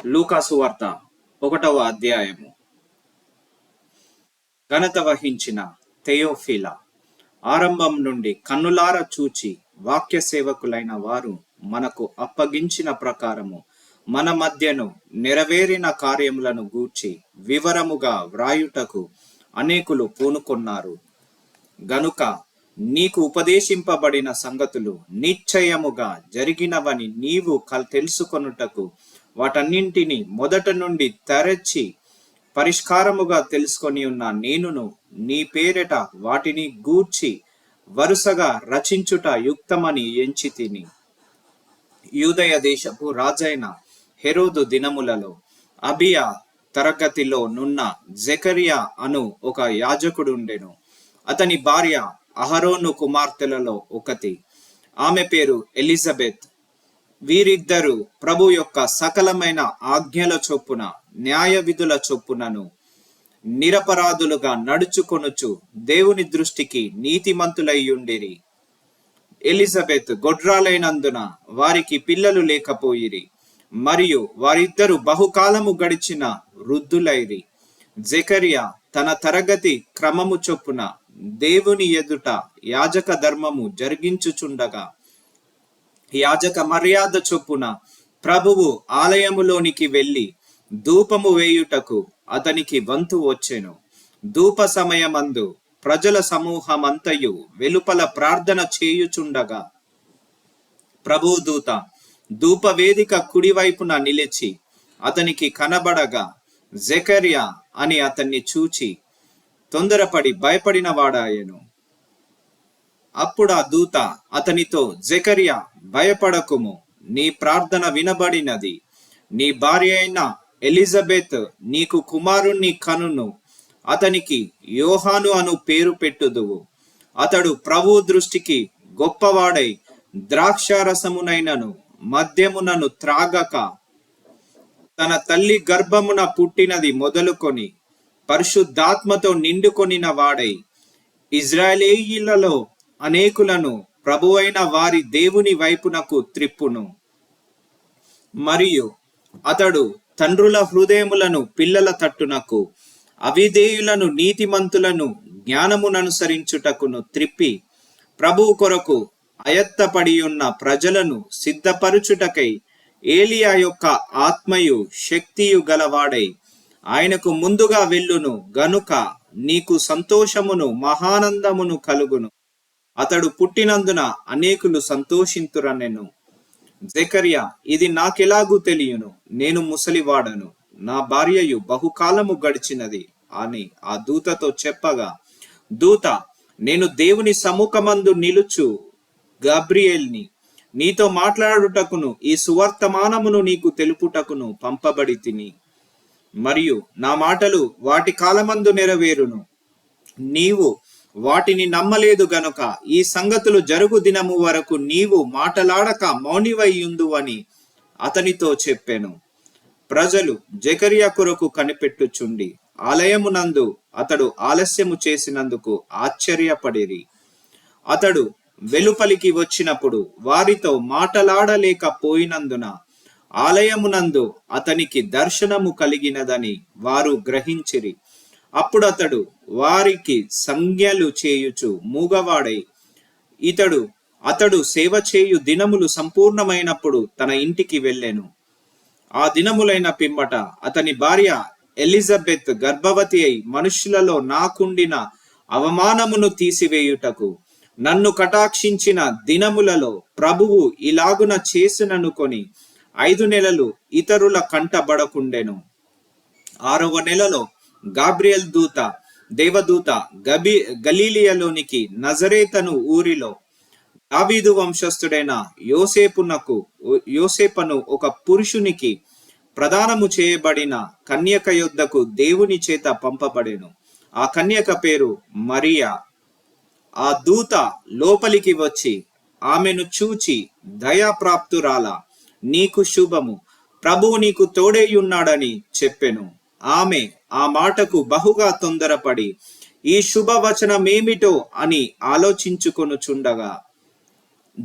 లూకా సువార్త 1వ అధ్యాయము. ఘనత వహించిన థెయోఫిలా, ఆరంభం నుండి కన్నులార చూచి వాక్య సేవకులైన వారు మనకు అప్పగించిన ప్రకారము మన మధ్యను నెరవేరిన కార్యములను గూర్చి వివరముగా వ్రాయుటకు అనేకులు పూనుకొన్నారు. గనుక నీకు ఉపదేశింపబడిన సంగతులు నిశ్చయముగా జరిగినవని నీవు తెలుసుకొనుటకు వాటన్నింటినీ మొదట నుండి తెరచి పరిష్కారముగా తెలుసుకొని ఉన్న నేనును నీ పేరిట వాటిని గూర్చి వరుసగా రచించుట యుక్తమని ఎంచి తిని. యూదయ దేశపు రాజైన హెరోదు దినములలో అబియా తరగతిలో నున్న జెకరియా అను ఒక యాజకుడుండెను. అతని భార్య అహరోను కుమార్తెలలో ఒకటి. ఆమె పేరు ఎలిజబెత్. వీరిద్దరూ ప్రభు యొక్క సకలమైన ఆజ్ఞల చొప్పున న్యాయ విధుల చొప్పునను నిరపరాధులుగా నడుచుకొనుచు దేవుని దృష్టికి నీతిమంతులయ్యుండిరి. ఎలిజబెత్ గొడ్రాలైనందున వారికి పిల్లలు లేకపోయిరి, మరియు వారిద్దరు బహుకాలము గడిచిన వృద్ధులైరి. జెకరియా తన తరగతి క్రమము చొప్పున దేవుని ఎదుట యాజక ధర్మము జరిగించుచుండగా యాజక మర్యాద చొప్పున ప్రభువు ఆలయములోనికి వెళ్ళి ధూపము వేయుటకు అతనికి వంతు వచ్చెను. ధూప సమయమందు ప్రజల సమూహమంతయు వెలుపల ప్రార్థన చేయుచుండగా ప్రభువు దూత ధూపవేదిక కుడివైపున నిలిచి అతనికి కనబడగా జెకరియా అని అతన్ని చూచి తొందరపడి భయపడిన వాడాయెను. అప్పుడు ఆ దూత అతనితో, జెకరియా, భయపడకుము, నీ ప్రార్థన వినబడినది. నీ భార్య అయిన ఎలిజబెత్ నీకు కుమారుణ్ణి కనును. అతనికి యోహాను అను పేరు పెట్టుదువు. అతడు ప్రభు దృష్టికి గొప్పవాడై ద్రాక్షారసమునైనను మద్యమునను త్రాగక తన తల్లి గర్భమున పుట్టినది మొదలుకొని పరిశుద్ధాత్మతో నిండుకొనిన వాడై ఇజ్రాయేలీయులలో అనేకులను ప్రభువైన వారి దేవుని వైపునకు త్రిప్పును. మరియు అతడు తండ్రుల హృదయములను పిల్లల తట్టునకు, అవిధేయులను నీతిమంతులను జ్ఞానముననుసరించుటకును త్రిప్పి ప్రభువు కొరకు అయత్తపడి ఉన్న ప్రజలను సిద్ధపరుచుటకై ఏలియా యొక్క ఆత్మయు శక్తియు గలవాడై ఆయనకు ముందుగా వెళ్ళును. గనుక నీకు సంతోషమును మహానందమును కలుగును. అతడు పుట్టినందున అనేకులు సంతోషింతురనెను. జెకరియా, ఇది నాకెలాగూ తెలియను, నేను ముసలివాడను, నా భార్యయు బహుకాలము గడిచినది అని ఆ దూతతో చెప్పగా, దూత, నేను దేవుని సముఖమందు నిలుచు గబ్రియేల్ని, నీతో మాట్లాడుటకును ఈ సువర్తమానమును నీకు తెలుపుటకును పంపబడి తిని. మరియు నా మాటలు వాటి కాలమందు నెరవేరును. నీవు వాటిని నమ్మలేదు గనుక ఈ సంగతులు జరుగు దినము వరకు నీవు మాటలాడక మౌనివైయుందువని అతనితో చెప్పెను. ప్రజలు జెకరియా కొరకు కనిపెట్టుచుండి ఆలయమునందు అతడు ఆలస్యము చేసినందుకు ఆశ్చర్యపడిరి. అతడు వెలుపలికి వచ్చినప్పుడు వారితో మాటలాడలేకపోయినందున ఆలయమునందు అతనికి దర్శనము కలిగినదని వారు గ్రహించిరి. అప్పుడు అతడు వారికి సంజ్ఞలు చేయుచు మూగవాడై అతడు సేవ చేయు దినములు సంపూర్ణమైనప్పుడు తన ఇంటికి వెళ్ళెను. ఆ దినములైన పిమ్మట అతని భార్య ఎలిజబెత్ గర్భవతి అయి మనుష్యులలో నాకుండిన అవమానమును తీసివేయుటకు నన్ను కటాక్షించిన దినములలో ప్రభువు ఇలాగున చేసిననుకొని 5 నెలలు ఇతరుల కంటబడకుండెను. 6వ నెలలో గాబ్రియల్ దేవదూత గలీలియలోనికి నజరేతను ఊరిలో దావీదు వంశస్థుడైన యోసేపును ఒక పురుషునికి ప్రదానము చేయబడిన కన్యక యొద్దకు దేవుని చేత పంపబడెను. ఆ కన్యక పేరు మరియా. ఆ దూత లోపలికి వచ్చి ఆమెను చూచి, దయాప్రాప్తురాలా, నీకు శుభము, ప్రభువు నీకు తోడేయున్నాడని చెప్పెను. ఆమె ఆ మాటకు బహుగా తొందరపడి ఈ శుభవచనమేమిటో అని ఆలోచించుకొనుచుండగా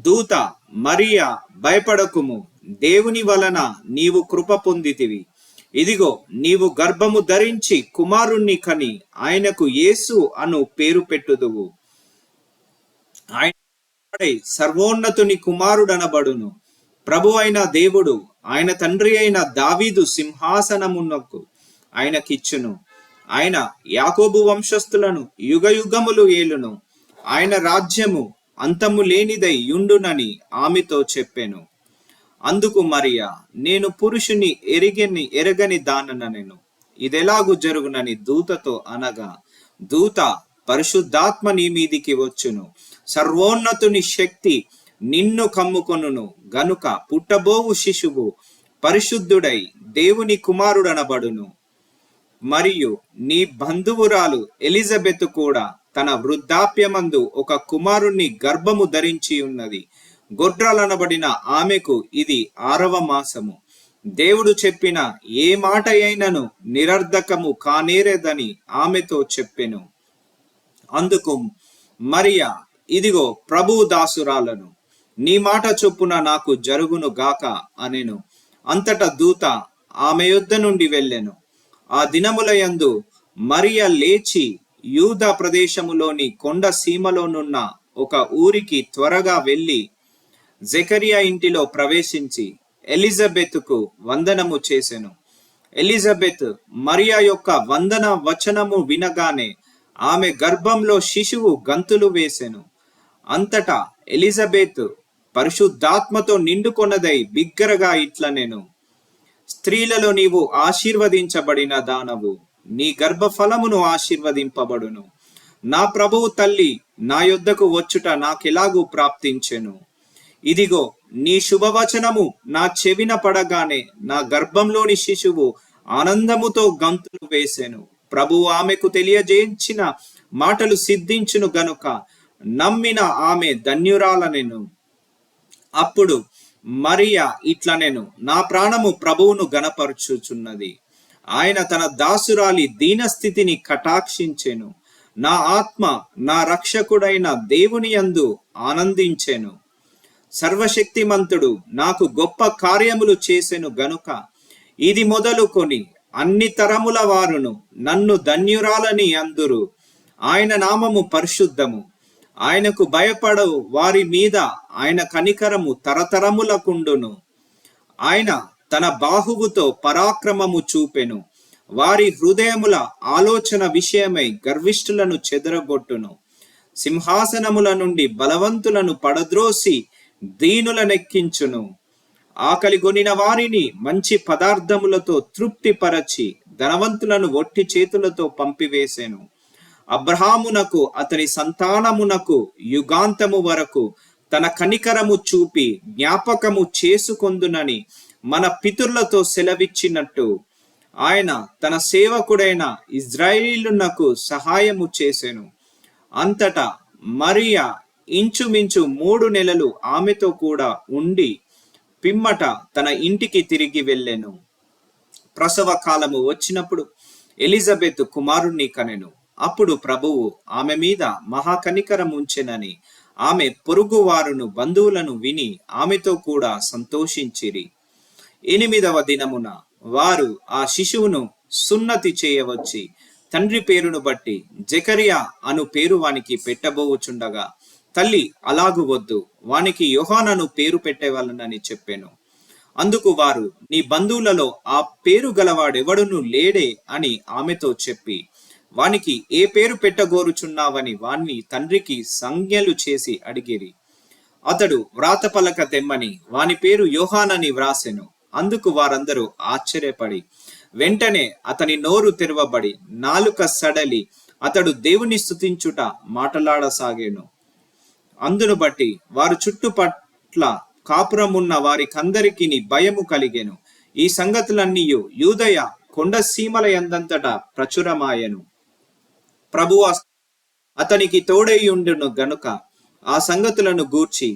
దూత, మరియా, భయపడకుము, దేవుని వలన నీవు కృప పొందితివి. ఇదిగో నీవు గర్భము ధరించి కుమారుణ్ణి కని ఆయనకు యేసు అను పేరు పెట్టుదువు. ఆయన సర్వోన్నతుని కుమారుడనబడును. ప్రభు అయిన దేవుడు ఆయన తండ్రి అయిన దావీదు సింహాసనమునకు ఆయనకిచ్చును. ఆయన యాకోబు వంశస్థులను యుగ యుగములు ఏలును. ఆయన రాజ్యము అంతము లేనిదై యుండునని ఆమెతో చెప్పెను. అందుకు మరియా, నేను పురుషుని ఎరగని దాననెను, ఇదెలాగు జరుగునని దూతతో అనగా, దూత, పరిశుద్ధాత్మ నీ మీదికి వచ్చును, సర్వోన్నతుని శక్తి నిన్ను కమ్ముకొనును గనుక పుట్టబోవు శిశువు పరిశుద్ధుడై దేవుని కుమారుడనబడును. మరియు నీ బంధువురాలు ఎలిజబెత్ కూడా తన వృద్ధాప్యమందు ఒక కుమారుణ్ణి గర్భము ధరించి ఉన్నది. గొడ్రాలనబడిన ఆమెకు ఇది 6వ మాసము. దేవుడు చెప్పిన ఏ మాట అయినను నిరర్ధకము కానేరేదని ఆమెతో చెప్పెను. అందుకు మరియా, ఇదిగో ప్రభువు దాసురాలను, నీ మాట చొప్పున నాకు జరుగును గాక అనెను. అంతటా దూత ఆమె యొద్ద నుండి వెళ్ళెను. ఆ దినములయందు మరియా లేచి యూదా ప్రదేశములోని కొండ సీమలోనున్న ఒక ఊరికి త్వరగా వెళ్ళి జకరియా ఇంటిలో ప్రవేశించి ఎలిజబెత్కు వందనము చేసెను. ఎలిజబెత్ మరియా యొక్క వందన వచనము వినగానే ఆమె గర్భంలో శిశువు గంతులు వేసెను. అంతటా ఎలిజబెత్ పరిశుద్ధాత్మతో నిండుకొన్నదై బిగ్గరగా ఇట్లనెను, స్త్రీలలో నీవు ఆశీర్వదించబడిన దానవు, నీ గర్భఫలమును ఆశీర్వదింపబడును. నా ప్రభువు తల్లి నా యొద్దకు వచ్చుట నాకెలాగూ ప్రాప్తించెను. ఇదిగో నీ శుభవచనము నా చెవిన పడగానే నా గర్భంలోని శిశువు ఆనందముతో గంతులు వేసెను. ప్రభువు ఆమెకు తెలియజేయించిన మాటలు సిద్ధించును గనుక నమ్మిన ఆమె ధన్యురాలనెను. అప్పుడు మరియా ఇట్లనెను, నా ప్రాణము ప్రభువును గణపరచుచున్నది. ఆయన తన దాసురాలి దీనస్థితిని కటాక్షించెను. నా ఆత్మ నా రక్షకుడైన దేవుని యందు ఆనందించెను. సర్వశక్తిమంతుడు నాకు గొప్ప కార్యములు చేసెను గనుక ఇది మొదలుకొని అన్ని తరముల వారును నన్ను ధన్యురాలని అందురు. ఆయన నామము పరిశుద్ధము. ఆయనకు భయపడు వారి మీద ఆయన కనికరము తరతరములకుండును. ఆయన తన బాహువుతో పరాక్రమము చూపెను. వారి హృదయముల ఆలోచన విషయమై గర్విష్ఠులను చెదరగొట్టును. సింహాసనముల నుండి బలవంతులను పడద్రోసి దీనులనెక్కించును. ఆకలిగొనిన వారిని మంచి పదార్థములతో తృప్తిపరచి ధనవంతులను ఒట్టి చేతులతో పంపివేసెను. అబ్రహామునకు అతని సంతానమునకు యుగాంతము వరకు తన కనికరము చూపి జ్ఞాపకము చేసుకొందునని మన పితరులతో సెలవిచ్చినట్టు ఆయన తన సేవకుడైన ఇజ్రాయేలునకు సహాయము చేసెను. అంతటా మరియా ఇంచుమించు 3 నెలలు ఆమెతో కూడా ఉండి పిమ్మట తన ఇంటికి తిరిగి వెళ్ళెను. ప్రసవ కాలము వచ్చినప్పుడు ఎలిజబెత్ కుమారుణ్ణి కనెను. అప్పుడు ప్రభువు ఆమె మీద మహాకనికరం ఉంచెనని ఆమె పొరుగువారును బంధువులను విని ఆమెతో కూడా సంతోషించిరి. 8వ దినమున వారు ఆ శిశువును సున్నతి చేయవచ్చి తండ్రి పేరును బట్టి జకరియా అను పేరు వానికి పెట్టబోచుండగా తల్లి, అలాగు వద్దు, వానికి యోహానను పేరు పెట్టేవాళ్ళనని చెప్పాను. అందుకు వారు, నీ బంధువులలో ఆ పేరు గలవాడెవడును లేడే అని ఆమెతో చెప్పి వానికి ఏ పేరు పెట్టగోరుచున్నావని వాణ్ణి తండ్రికి సంజ్ఞలు చేసి అడిగిరి. అతడు వ్రాతపలక తెమ్మని వాని పేరు యోహానని వ్రాసెను. అందుకు వారందరూ ఆశ్చర్యపడి వెంటనే అతని నోరు తెరవబడి నాలుక సడలి అతడు దేవుని స్తుతించుట మాటలాడసాగేను. అందును బట్టి వారు చుట్టుపట్ల కాపురమున్న వారికందరికి భయము కలిగెను. ఈ సంగతులన్నీ యూదయ కొండ సీమల యందంతటా ప్రచురమాయెను. ప్రభువు అతనికి తోడైయుండును గనుక ఆ సంగతులను గూర్చి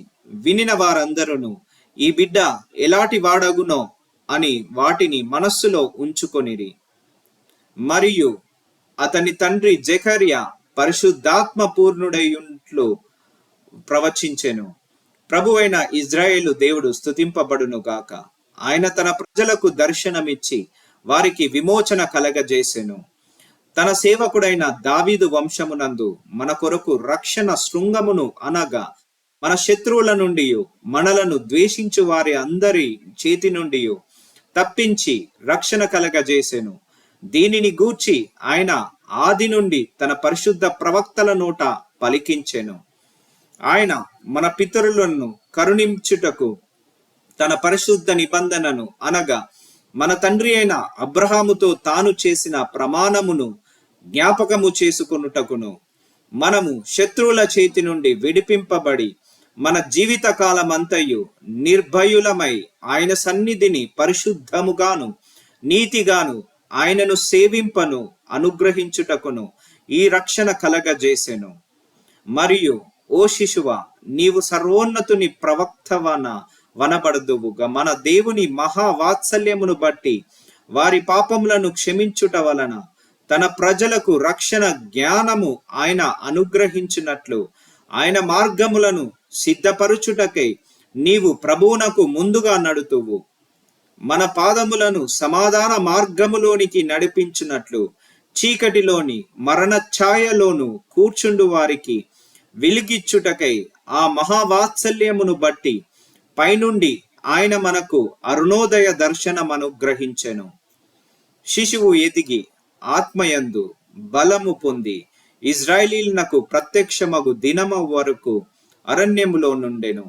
వినిన వారందరూ ఈ బిడ్డ ఎలాంటి వాడగునో అని వాటిని మనస్సులో ఉంచుకొనిరి. మరియు అతని తండ్రి జకరియా పరిశుద్ధాత్మ పూర్ణుడైయుంట్లు ప్రవచించెను. ప్రభువైన ఇజ్రాయేలు దేవుడు స్తుతింపబడును గాక. ఆయన తన ప్రజలకు దర్శనమిచ్చి వారికి విమోచన కలగజేసెను. తన సేవకుడైన దావీదు వంశమునందు మన కొరకు రక్షణ శృంగమును అనగా మన శత్రువుల నుండి మనలను ద్వేషించు వారి అందరి చేతి నుండి తప్పించి రక్షణ కలగజేసెను. దీనిని గూర్చి ఆయన ఆది నుండి తన పరిశుద్ధ ప్రవక్తల నోట పలికించెను. ఆయన మన పితరులను కరుణించుటకు తన పరిశుద్ధ నిబంధనను అనగా మన తండ్రి అయిన అబ్రహాముతో తాను చేసిన ప్రమాణమును జ్ఞాపకము చేసుకొనుటకును, మనము శత్రువుల చేతి నుండి విడిపింపబడి మన జీవిత కాలమంతయు నిర్భయులమై ఆయన సన్నిధిని పరిశుద్ధముగాను నీతిగాను ఆయనను సేవింపను అనుగ్రహించుటకును ఈ రక్షణ కలగజేసెను. మరియు ఓ శిశువ, నీవు సర్వోన్నతుని ప్రవక్తవన వనబడదువుగా మన దేవుని మహావాత్సల్యమును బట్టి వారి పాపములను క్షమించుట వలన తన ప్రజలకు రక్షణ జ్ఞానము ఆయన అనుగ్రహించినట్లు ఆయన మార్గములను సిద్ధపరుచుటకై నీవు ప్రభువునకు ముందుగా నడుతువు. మన పాదములను సమాధాన మార్గములోనికి నడిపించినట్లు చీకటిలోని మరణ ఛాయలోను కూర్చుండు వారికి వెలిగిచ్చుటకై ఆ మహావాత్సల్యమును బట్టి పైనుండి ఆయన మనకు అరుణోదయ దర్శనం అనుగ్రహించెను. శిశువు ఎదిగి ఆత్మయందు బలము పొంది ఇజ్రాయేలీలకు ప్రత్యక్షమగు దినము వరకు అరణ్యములో నుండెను.